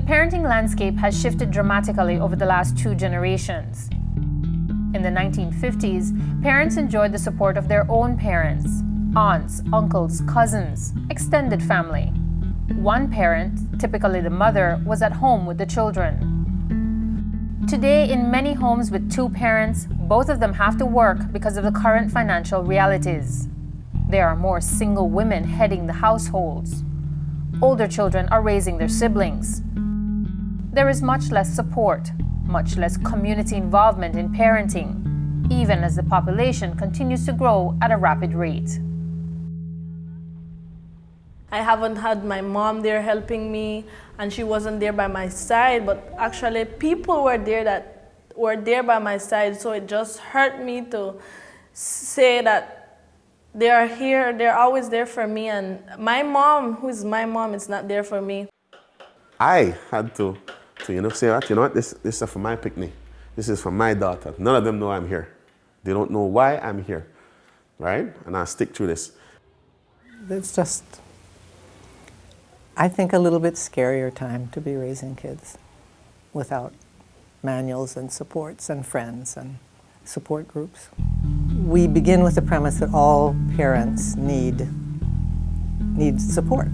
parenting landscape has shifted dramatically over the last 2 generations. In the 1950s, parents enjoyed the support of their own parents, aunts, uncles, cousins, extended family. One parent, typically the mother, was at home with the children. Today, in many homes with 2 parents, both of them have to work because of the current financial realities. There are more single women heading the households. Older children are raising their siblings. There is much less support, much less community involvement in parenting, even as the population continues to grow at a rapid rate. I haven't had my mom there helping me, and she wasn't there by my side, but actually people were there by my side, so it just hurt me to say that they are here, they're always there for me, and my mom, who is my mom, is not there for me. I had to say that, this is for my picnic. This is for my daughter. None of them know I'm here. They don't know why I'm here, right? And I'll stick through this. It's just, I think, a little bit scarier time to be raising kids without manuals and supports and friends and support groups. We begin with the premise that all parents need support.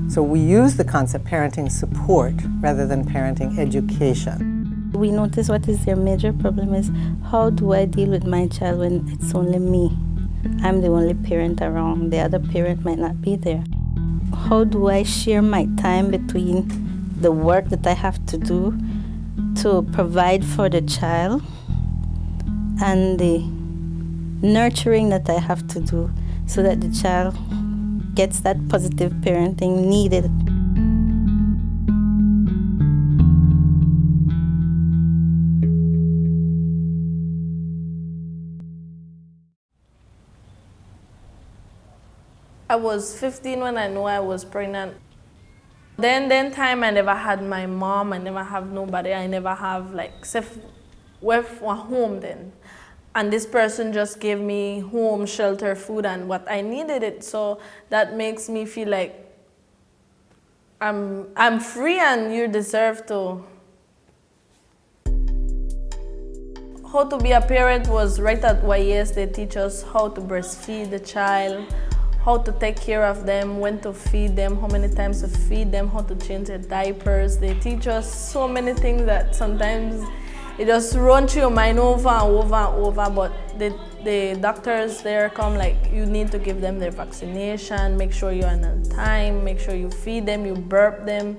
So we use the concept parenting support rather than parenting education. We notice what is their major problem is, how do I deal with my child when it's only me? I'm the only parent around, the other parent might not be there. How do I share my time between the work that I have to do to provide for the child and the nurturing that I have to do so that the child gets that positive parenting needed. I was 15 when I knew I was pregnant. Then time I never had my mom, I never have nobody, I never have except with a home then. And this person just gave me home, shelter, food, and what I needed it. So that makes me feel like I'm free and you deserve to. How to be a parent was right at YES. They teach us how to breastfeed the child, how to take care of them, when to feed them, how many times to feed them, how to change their diapers. They teach us so many things that sometimes it just runs through your mind over and over and over, but the doctors there come you need to give them their vaccination, make sure you're on time, make sure you feed them, you burp them.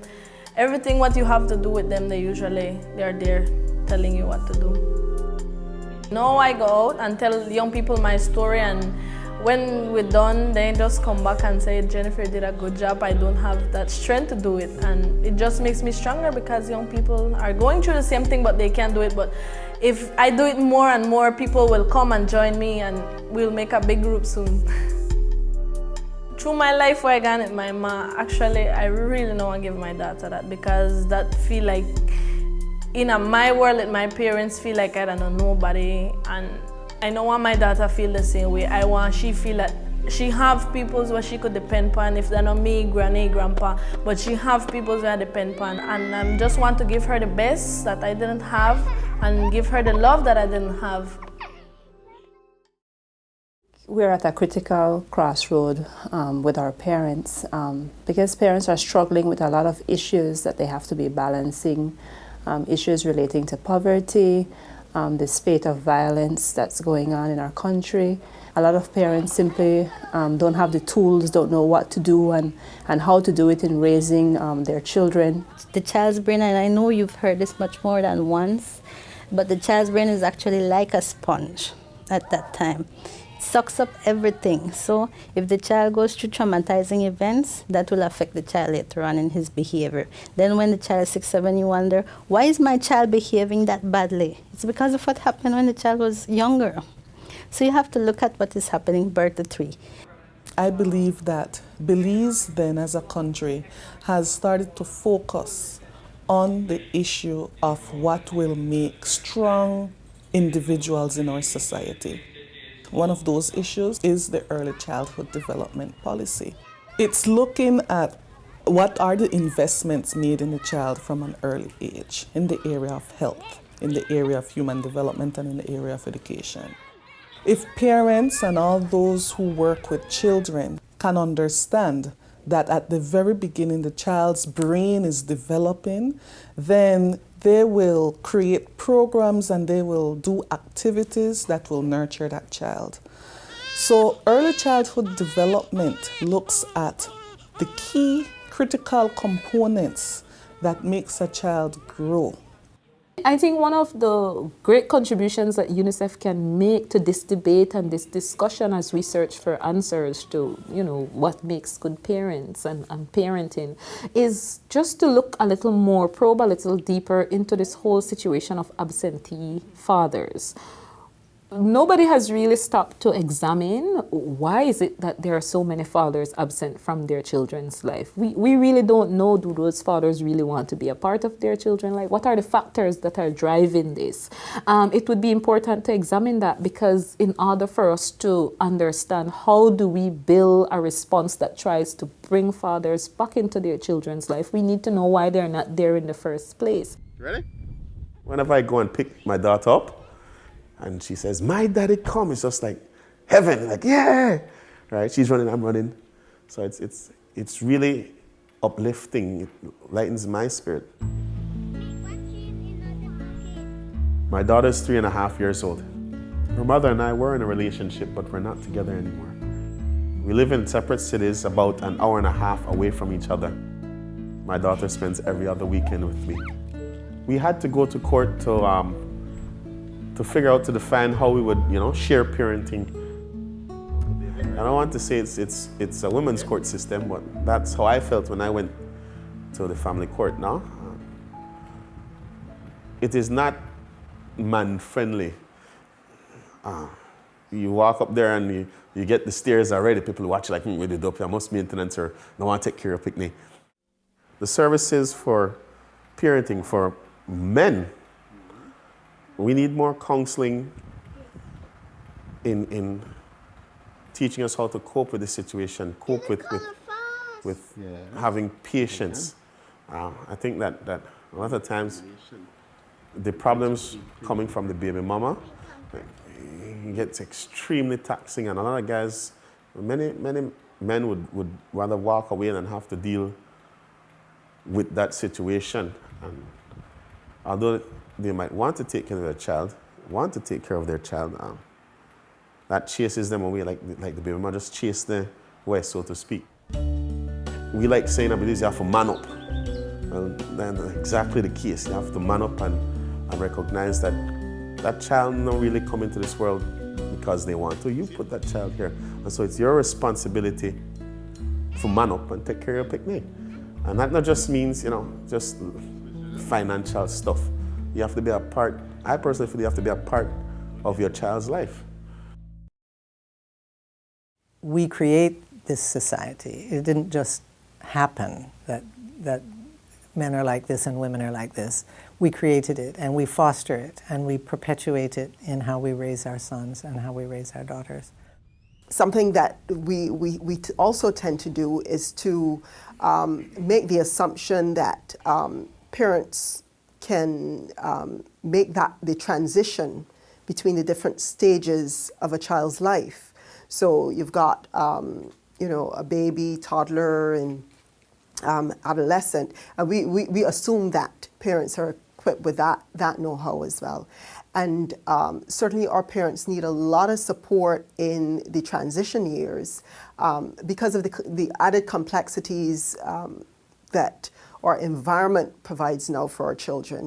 Everything what you have to do with them, they're there telling you what to do. Now I go out and tell young people my story, and when we're done, they just come back and say, Jennifer did a good job. I don't have that strength to do it. And it just makes me stronger because young people are going through the same thing, but they can't do it. But if I do it more and more, people will come and join me and we'll make a big group soon. Through my life where I got with my mom, actually, I really don't want to give my daughter that because that feel like, in my world, my parents feel like I don't know nobody. And I don't want my daughter feel the same way. I want she feel that she have people where she could depend on, if they're not me, granny, grandpa, but she have people where I depend on. And I just want to give her the best that I didn't have and give her the love that I didn't have. We're at a critical crossroad with our parents because parents are struggling with a lot of issues that they have to be balancing, issues relating to poverty, the spate of violence that's going on in our country. A lot of parents simply don't have the tools, don't know what to do and how to do it in raising their children. The child's brain, and I know you've heard this much more than once, but the child's brain is actually like a sponge at that time. It sucks up everything. So if the child goes through traumatizing events, that will affect the child later on in his behavior. Then when the child is 6, 7, you wonder, why is my child behaving that badly? It's because of what happened when the child was younger. So you have to look at what is happening birth to 3. I believe that Belize then as a country has started to focus on the issue of what will make strong individuals in our society. One of those issues is the early childhood development policy. It's looking at What are the investments made in the child from an early age in the area of health, in the area of human development, and in the area of education? If parents and all those who work with children can understand that at the very beginning the child's brain is developing, then they will create programs and they will do activities that will nurture that child. So early childhood development looks at the key critical components that makes a child grow. I think one of the great contributions that UNICEF can make to this debate and this discussion as we search for answers to, what makes good parents and parenting is just to look a little more, probe a little deeper into this whole situation of absentee fathers. Nobody has really stopped to examine why is it that there are so many fathers absent from their children's life. We really don't know, do those fathers really want to be a part of their children's life? What are the factors that are driving this? It would be important to examine that, because in order for us to understand how do we build a response that tries to bring fathers back into their children's life, we need to know why they're not there in the first place. Ready? Whenever I go and pick my daughter up, and she says, "My daddy come," it's just like heaven, like, yeah, right? She's running, I'm running. So it's really uplifting. It lightens my spirit. My daughter's 3.5 years old. Her mother and I were in a relationship, but we're not together anymore. We live in separate cities, about an hour and a half away from each other. My daughter spends every other weekend with me. We had to go to court to figure out, to define how we would, share parenting. I don't want to say it's a women's court system, but that's how I felt when I went to the family court now. It is not man-friendly. You walk up there and you get the stares already. People watch you like, with the dope, I must maintenance or no one take care of picnic. The services for parenting for men, we need more counseling in teaching us how to cope with the situation, cope with having patience. I think that a lot of times the problems coming from the baby mama, it gets extremely taxing, and a lot of guys, many men would rather walk away than have to deal with that situation. And although they might want to take care of their child, that chases them away, like the baby mama just chase them away, so to speak. We like saying, I believe you have to man up. Well, then exactly the case. You have to man up and recognize that that child not really come into this world because they want to. You put that child here. And so it's your responsibility to man up and take care of your picnic. And that not just means, just financial stuff. You have to be a part, I personally feel you have to be a part of your child's life. We create this society. It didn't just happen that men are like this and women are like this. We created it and we foster it and we perpetuate it in how we raise our sons and how we raise our daughters. Something that we also tend to do is to make the assumption that parents can make the transition between the different stages of a child's life. So you've got, a baby, toddler, and adolescent, and we assume that parents are equipped with that know-how as well. And certainly our parents need a lot of support in the transition years because of the added complexities that our environment provides now for our children.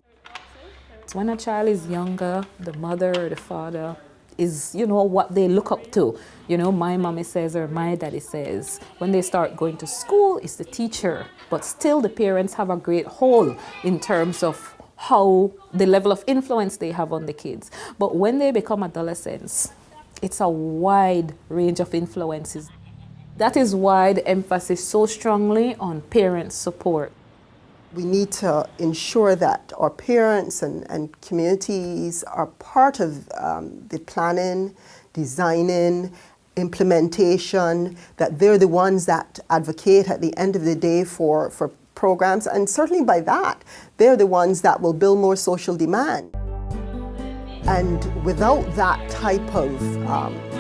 When a child is younger, the mother or the father is, what they look up to. My mommy says or my daddy says. When they start going to school, it's the teacher. But still the parents have a great hold in terms of how the level of influence they have on the kids. But when they become adolescents, it's a wide range of influences. That is why the emphasis so strongly on parent support. We need to ensure that our parents and communities are part of the planning, designing, implementation, that they're the ones that advocate at the end of the day for programs, and certainly by that, they're the ones that will build more social demand. And without that type of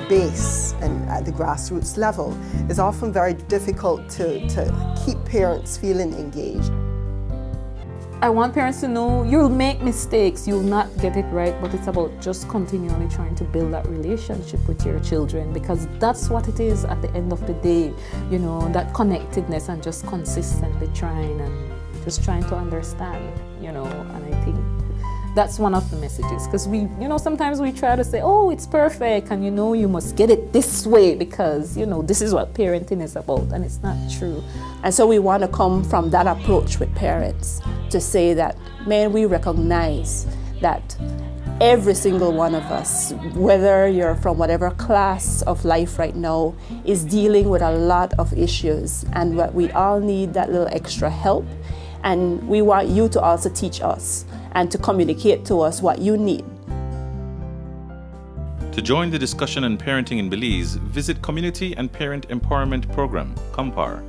base and at the grassroots level, it's often very difficult to keep parents feeling engaged. I want parents to know you'll make mistakes, you'll not get it right, but it's about just continually trying to build that relationship with your children, because that's what it is at the end of the day, you know, that connectedness and just consistently trying and just trying to understand, you know, and I think that's one of the messages, because we, you know, sometimes we try to say, oh, it's perfect and you know, you must get it this way because, you know, this is what parenting is about, and it's not true. And so we want to come from that approach with parents to say that, man, we recognize that every single one of us, whether you're from whatever class of life right now, is dealing with a lot of issues, and what we all need that little extra help. And we want you to also teach us and to communicate to us what you need. To join the discussion on parenting in Belize, visit Community and Parent Empowerment Program, COMPAR,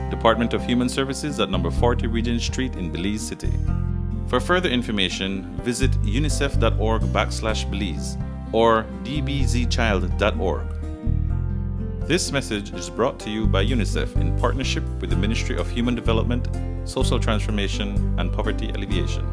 Department of Human Services at number 40 Regent Street in Belize City. For further information, visit unicef.org/Belize or dbzchild.org. This message is brought to you by UNICEF in partnership with the Ministry of Human Development, Social Transformation, and Poverty Alleviation.